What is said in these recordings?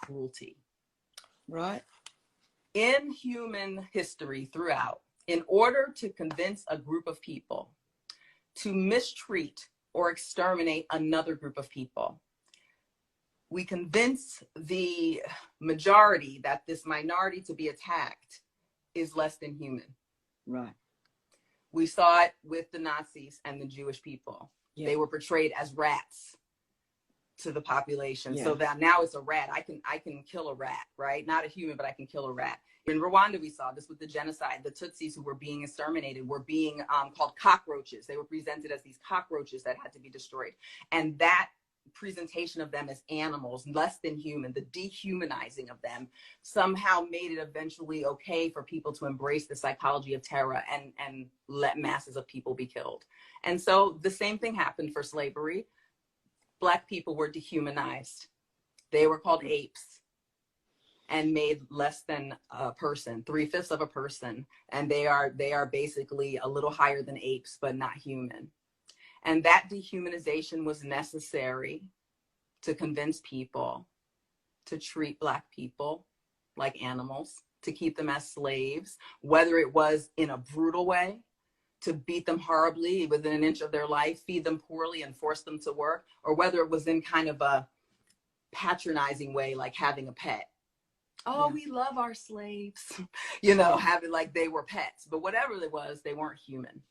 Cruelty. Right. In human history throughout, in order to convince a group of people to mistreat or exterminate another group of people, we convince the majority that this minority to be attacked is less than human. Right. We saw it with the Nazis and the Jewish people. Yeah. They were portrayed as rats to the population. Yeah. So that now it's a rat. I can kill a rat, right? Not a human, but I can kill a rat. In Rwanda, we saw this with the genocide. The Tutsis who were being exterminated were being called cockroaches. They were presented as these cockroaches that had to be destroyed. And that presentation of them as animals, less than human, the dehumanizing of them, somehow made it eventually okay for people to embrace the psychology of terror and let masses of people be killed. And so the same thing happened for slavery. Black people were dehumanized. They were called apes and made less than a person, 3/5 of a person. And they are basically a little higher than apes, but not human. And that dehumanization was necessary to convince people to treat Black people like animals, to keep them as slaves, whether it was in a brutal way, to beat them horribly within an inch of their life, feed them poorly and force them to work, or whether it was in kind of a patronizing way, like having a pet. Oh, yeah, we love our slaves, you know, having like they were pets, but whatever it was, they weren't human.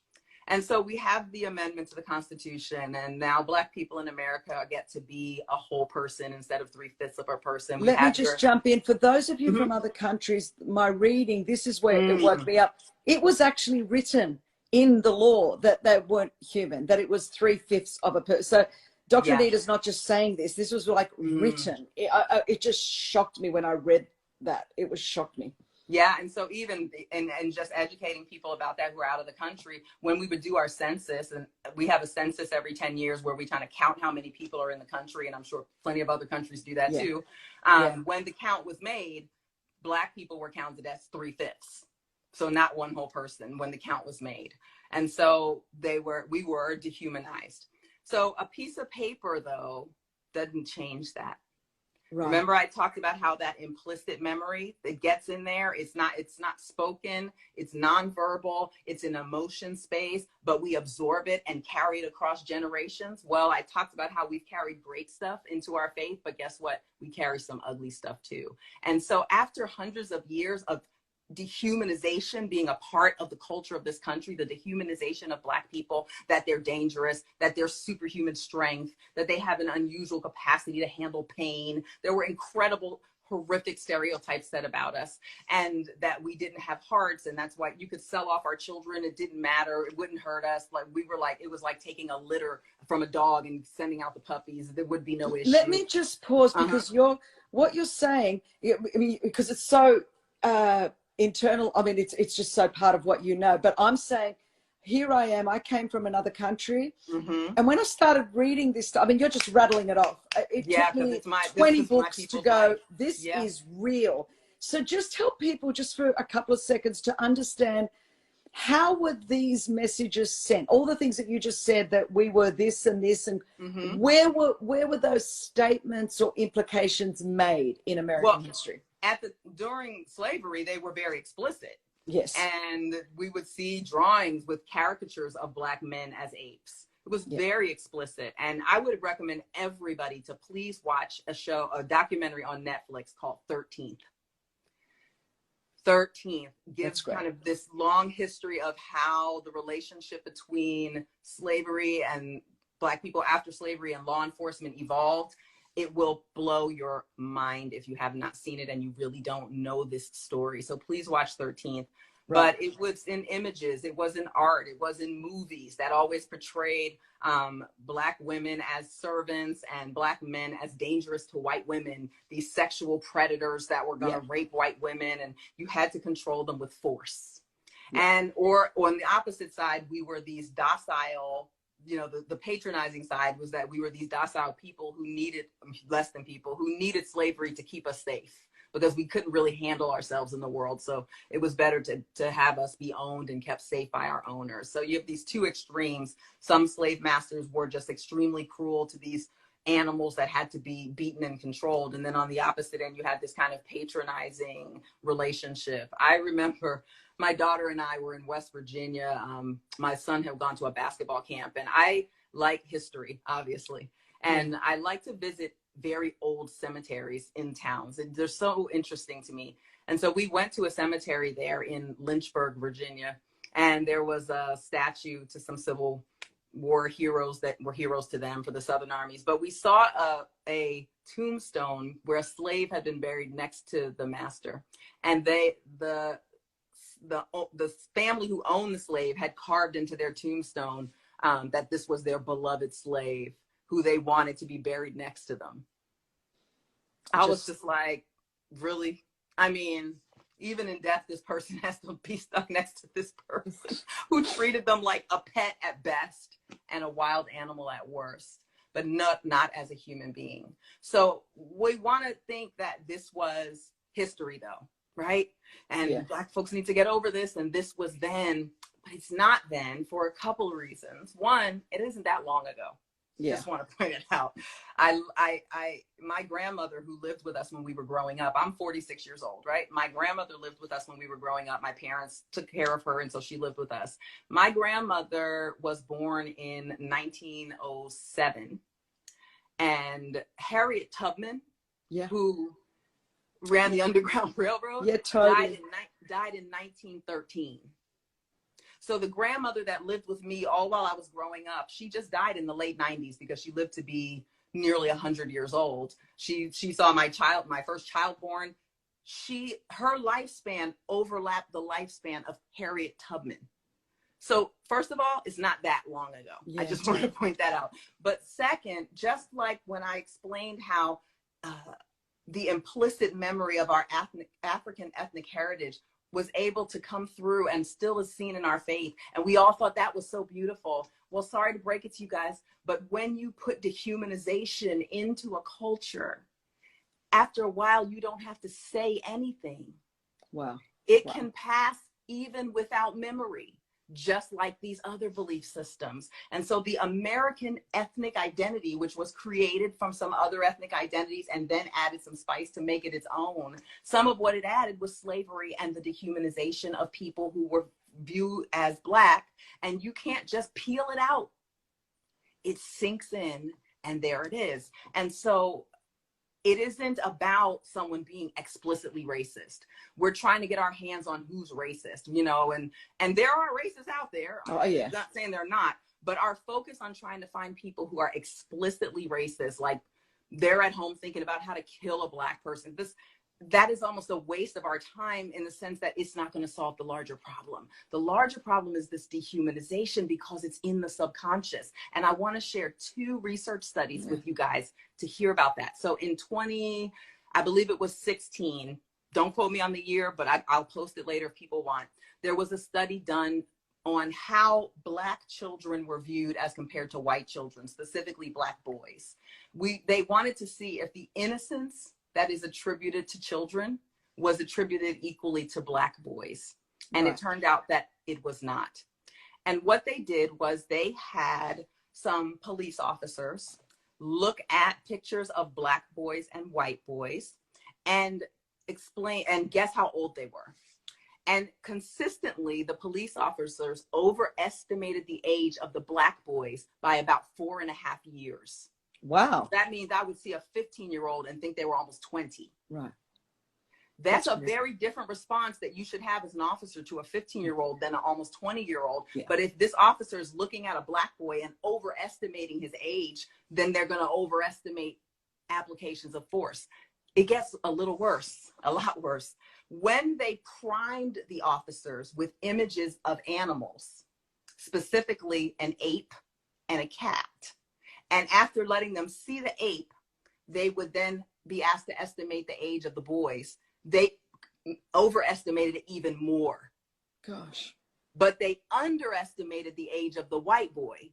And so we have the amendment to the Constitution, and now Black people in America get to be a whole person instead of 3/5 of a person. Let me just jump in. For those of you from other countries, my reading, this is where it woke me up. It was actually written in the law that they weren't human, that it was 3/5 of a person. So Dr. Anita's not just saying this. This was like written. It just shocked me when I read that. It was shocked me. Yeah, and so even and just educating people about that who are out of the country, when we would do our census, and we have a census every 10 years where we kind of count how many people are in the country, and I'm sure plenty of other countries do that too. When the count was made, Black people were counted as 3/5. So not one whole person when the count was made. And so we were dehumanized. So a piece of paper though doesn't change that. Right. Remember I talked about how that implicit memory that gets in there, it's not spoken, it's nonverbal, it's an emotion space, but we absorb it and carry it across generations. Well, I talked about how we've carried great stuff into our faith, but guess what? We carry some ugly stuff too. And so after hundreds of years of dehumanization being a part of the culture of this country, the dehumanization of Black people, that they're dangerous, that they're superhuman strength, that they have an unusual capacity to handle pain. There were incredible, horrific stereotypes said about us, and that we didn't have hearts, and that's why you could sell off our children. It didn't matter. It wouldn't hurt us. Like it was like taking a litter from a dog and sending out the puppies. There would be no issue. Let me just pause because what you're saying, I mean, because it's so internal. I mean, it's just so part of what you know. But I'm saying, here I am. I came from another country, and when I started reading this stuff, I mean, you're just rattling it off. It took me 20 books to go, life. This is real. So just help people just for a couple of seconds to understand, how were these messages sent? All the things that you just said, that we were this and this, and where were those statements or implications made in American history? During slavery, they were very explicit. Yes. And we would see drawings with caricatures of Black men as apes. It was very explicit. And I would recommend everybody to please watch a documentary on Netflix called 13th. 13th gives kind of this long history of how the relationship between slavery and Black people after slavery and law enforcement evolved. It will blow your mind if you have not seen it and you really don't know this story. So please watch 13th. Right. But it was in images, it was in art, it was in movies that always portrayed Black women as servants and Black men as dangerous to white women, these sexual predators that were going to rape white women, and you had to control them with force. And or on the opposite side, we were these docile, you know, the patronizing side was that we were these docile people who needed, less than people, who needed slavery to keep us safe because we couldn't really handle ourselves in the world. So it was better to have us be owned and kept safe by our owners. So you have these two extremes. Some slave masters were just extremely cruel to these animals that had to be beaten and controlled. And then on the opposite end, you had this kind of patronizing relationship. I remember my daughter and I were in West Virginia. My son had gone to a basketball camp, and I like history, obviously. And I like to visit very old cemeteries in towns. And they're so interesting to me. And so we went to a cemetery there in Lynchburg, Virginia, and there was a statue to some Civil War heroes that were heroes to them for the Southern armies. But we saw a tombstone where a slave had been buried next to the master. And the family who owned the slave had carved into their tombstone that this was their beloved slave who they wanted to be buried next to them. I was just like, really? I mean, even in death, this person has to be stuck next to this person who treated them like a pet at best and a wild animal at worst, but not as a human being. So we want to think that this was history, though, right? And Black folks need to get over this, and this was then, but it's not then for a couple of reasons. One, it isn't that long ago. Just want to point it out. My grandmother, who lived with us when we were growing up, I'm 46 years old, right? My grandmother lived with us when we were growing up. My parents took care of her, and so she lived with us. My grandmother was born in 1907, and Harriet Tubman, who ran the Underground Railroad, died in 1913. So the grandmother that lived with me all while I was growing up, she just died in the late 90s because she lived to be nearly 100 years old. She saw my first child born. Her lifespan overlapped the lifespan of Harriet Tubman. So first of all, it's not that long ago. I just want to point that out. But second, just like when I explained how the implicit memory of our African ethnic heritage was able to come through and still is seen in our faith. And we all thought that was so beautiful. Well, sorry to break it to you guys, but when you put dehumanization into a culture, after a while, you don't have to say anything. Wow. It can pass even without memory, just like these other belief systems. And so the American ethnic identity, which was created from some other ethnic identities and then added some spice to make it its own, some of what it added was slavery and the dehumanization of people who were viewed as Black. And you can't just peel it out. It sinks in, and there it is. And so it isn't about someone being explicitly racist. We're trying to get our hands on who's racist, you know, and there are racists out there. I'm not saying they're not, but our focus on trying to find people who are explicitly racist, like they're at home thinking about how to kill a Black person. That is almost a waste of our time in the sense that it's not going to solve the larger problem. The larger problem is this dehumanization because it's in the subconscious. And I want to share 2 research studies with you guys to hear about that. So in I believe it was 16, don't quote me on the year, but I'll post it later if people want. There was a study done on how Black children were viewed as compared to white children, specifically Black boys. They wanted to see if the innocence that is attributed to children was attributed equally to Black boys. And it turned out that it was not. And what they did was they had some police officers look at pictures of Black boys and white boys and explain and guess how old they were. And consistently, the police officers overestimated the age of the Black boys by about 4.5 years. Wow. That means I would see a 15-year-old and think they were almost 20. Right. That's a very different response that you should have as an officer to a 15-year-old than an almost 20-year-old. But if this officer is looking at a Black boy and overestimating his age, then they're going to overestimate applications of force. It gets a little worse, a lot worse. When they primed the officers with images of animals, specifically an ape and a cat, and after letting them see the ape, they would then be asked to estimate the age of the boys. They overestimated it even more. Gosh. But they underestimated the age of the white boy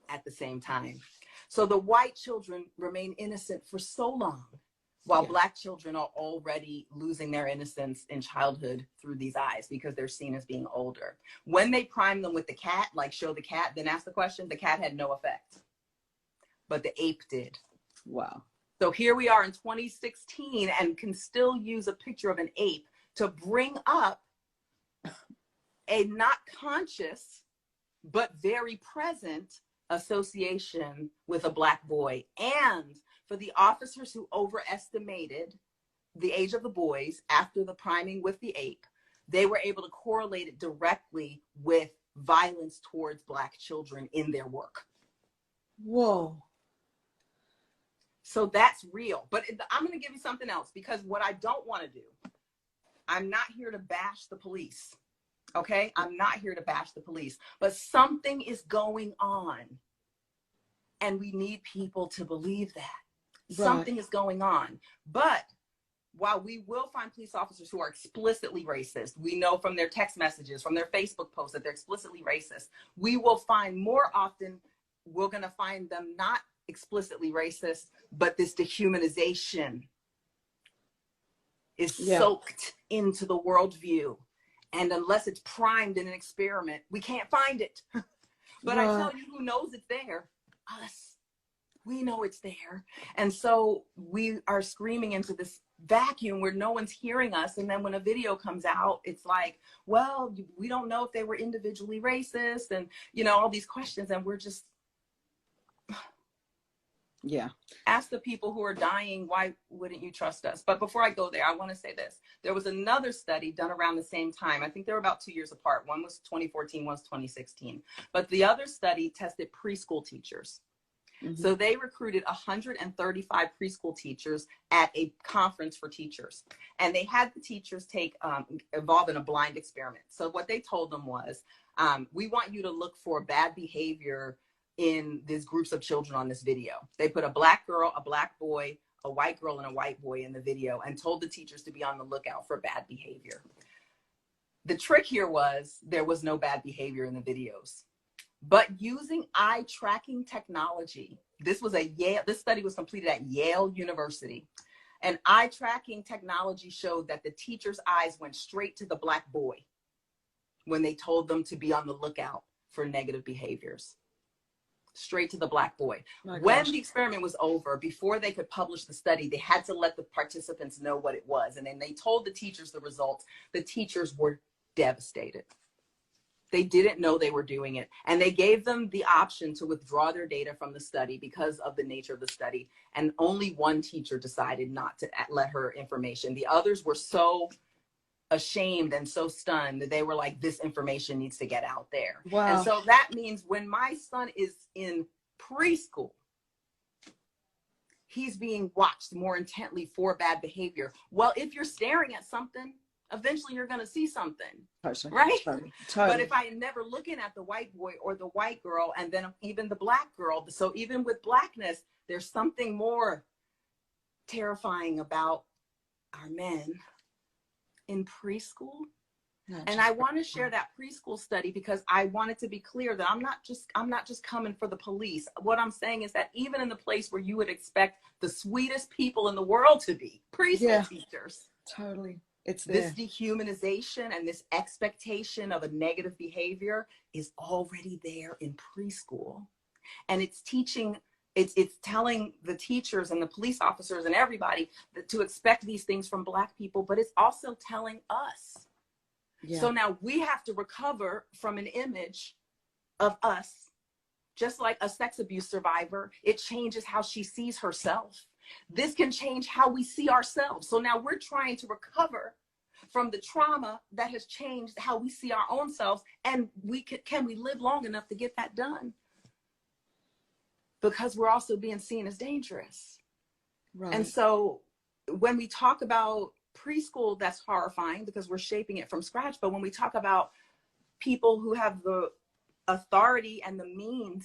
at the same time. So the white children remain innocent for so long, while Black children are already losing their innocence in childhood through these eyes because they're seen as being older. When they prime them with the cat, like show the cat, then ask the question, the cat had no effect. but the ape did. Wow. So here we are in 2016 and can still use a picture of an ape to bring up a not conscious, but very present association with a Black boy. And for the officers who overestimated the age of the boys after the priming with the ape, they were able to correlate it directly with violence towards Black children in their work. Whoa. So that's real. But I'm going to give you something else, because what I don't want to do, I'm not here to bash the police. Okay? I'm not here to bash the police. But something is going on. And we need people to believe that. Right. Something is going on. But while we will find police officers who are explicitly racist, we know from their text messages, from their Facebook posts that they're explicitly racist, we will find more often, we're going to find them not explicitly racist, but this dehumanization is soaked into the worldview. And unless it's primed in an experiment, we can't find it. But I tell you who knows it's there? Us. We know it's there. And so we are screaming into this vacuum where no one's hearing us. And then when a video comes out, it's like, well, we don't know if they were individually racist and, you know, all these questions. And we're just, ask the people who are dying, why wouldn't you trust us? But before I go there, I want to say this. There was another study done around the same time. I think they were about 2 years apart. One was 2014, one was 2016. But the other study tested preschool teachers. Mm-hmm. So they recruited 135 preschool teachers at a conference for teachers. And they had the teachers involved in a blind experiment. So what they told them was, we want you to look for bad behavior in these groups of children on this video. They put a Black girl, a Black boy, a white girl, and a white boy in the video and told the teachers to be on the lookout for bad behavior. The trick here was there was no bad behavior in the videos. But using eye tracking technology, this study was completed at Yale University. And eye tracking technology showed that the teacher's eyes went straight to the Black boy when they told them to be on the lookout for negative behaviors. Straight to the Black boy. When the experiment was over, before they could publish the study, they had to let the participants know what it was. And then they told the teachers the results. The teachers were devastated. They didn't know they were doing it. And they gave them the option to withdraw their data from the study because of the nature of the study. And only one teacher decided not to let her information. The others were so ashamed and so stunned that they were like, this information needs to get out there. Wow. And so that means when my son is in preschool, he's being watched more intently for bad behavior. Well, if you're staring at something, eventually you're going to see something, right? Totally. But if I'm never looking at the white boy or the white girl, and then even the Black girl, so even with Blackness, there's something more terrifying about our men in preschool. And I want to share that preschool study because I want it to be clear that I'm not just coming for the police. What I'm saying is that even in the place where you would expect the sweetest people in the world to be, preschool teachers. Totally. It's there. This dehumanization and this expectation of a negative behavior is already there in preschool. And it's teaching, it's telling the teachers and the police officers and everybody to expect these things from Black people, but it's also telling us. Yeah. So now we have to recover from an image of us, just like a sex abuse survivor. It changes how she sees herself. This can change how we see ourselves. So now we're trying to recover from the trauma that has changed how we see our own selves. And can we live long enough to get that done? Because we're also being seen as dangerous. Right. And so when we talk about preschool, that's horrifying because we're shaping it from scratch. But when we talk about people who have the authority and the means